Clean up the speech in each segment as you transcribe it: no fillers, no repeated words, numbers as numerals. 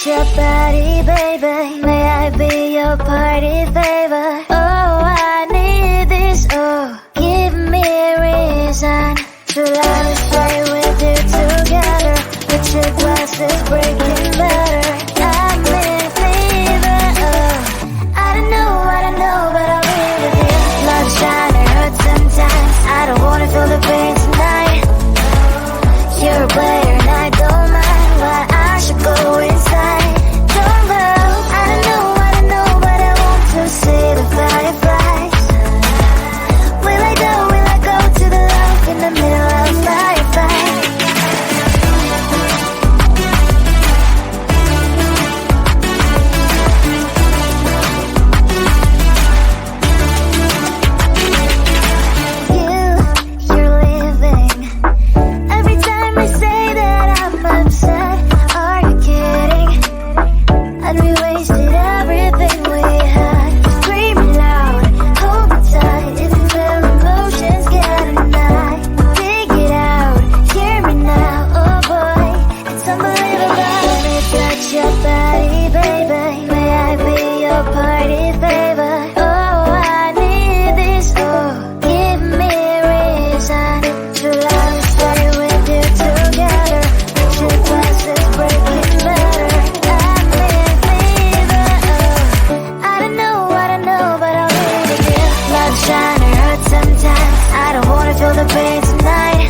your body, baby. May I be your party favor? Oh, I need this, oh. Give me a reason to let me stay with you together. With your glasses breaking better. I'm in fever, oh. I don't know, but I'll be with you. Love shine, it hurts sometimes. I don't wanna feel the pain tonight. You're a player and I don't mind. Why I should go inside. Don't know, I don't know, but I want to see the fireflies. Will I go to the love in the middle of firefight? You're leaving. Every time I say that I'm upset, are you kidding? And we wasted everything we had. Screaming loud, hold me tight. If you feel emotions getting high, dig it out, hear me now. Oh boy, it's unbelievable. Let me touch your body, baby. May I be your party favor? Oh, I need this, oh. Give me a reason to let me stay with you together. With your glasses breaking better. I'm in fever, oh. I don't know, but I'll be with you. Love shine, it hurts sometimes. I don't wanna feel the pain tonight.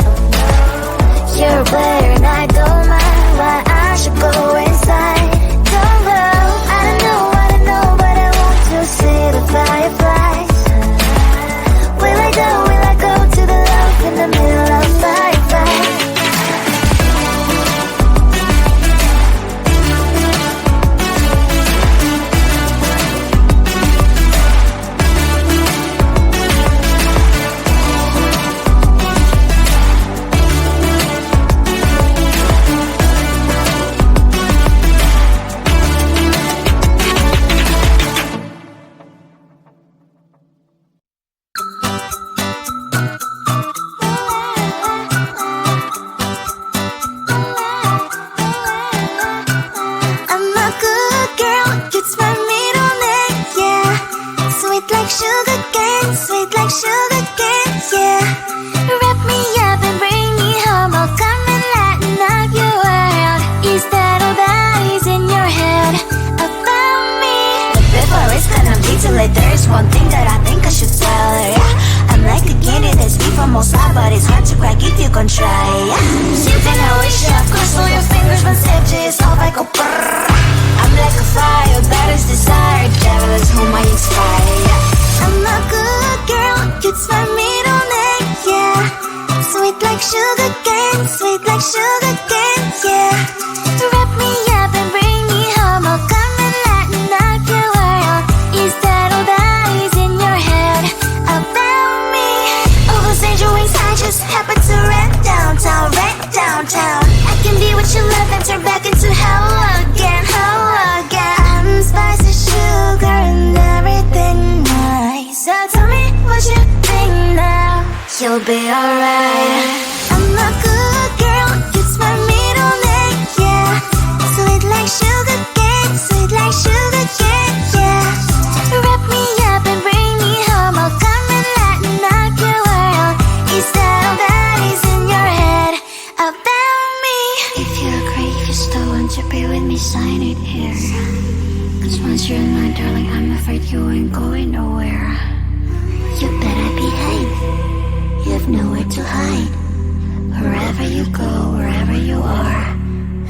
You're a player and I don't mind. Why I should go inside. Don't know, I don't know, but I want to see the fireflies. Will I go to the love in the middle of firefight? I'm a good girl, it's my middle name, yeah. Sweet like sugar cane, sweet like sugar cane, yeah. Wrap me up and bring me home, I'll come and lighten up your world. Is that all that is in your head about me? But before it's gonna be too late, there's one thing that I think I should tell her, yeah. I'm like the candy that's sweet from Mozzarella, but it's hard to crack if you can try, yeah. Shooting a wish, of course, all your fingers when safety is off, I go brrrr. I'm like a fire, that is desire, devil is whom I inspire, yeah. I'm a good girl, it's my middle name, yeah. Sweet like sugar cane, sweet like sugar cane, yeah. Wrap me up and bring me home, I'll come and lighten up your world. Is that all that is in your head about me? All those angel wings I just happen to rent downtown, I can be what you love and turn back into hell again, I'm spicy sugar and everything nice. So tell me what you think now. You'll be alright. I'm a good girl, it's my middle name, yeah. Sweet like sugar cane, sweet like sugar cane, yeah. Wrap me up and bring me home, I'll come and lighten up your world. Is that all that is in your head about me? If you agree, if you still want to be with me, sign it here. Cause once you're mine, darling, I'm afraid you ain't going nowhere. You better behave, you've nowhere to hide. Wherever you go, wherever you are,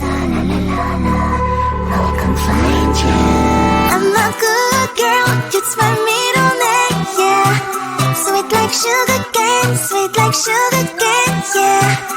la la la la la, I'll come find you. I'm a good girl, it's my middle name, yeah. Sweet like sugar cane, sweet like sugar cane, yeah.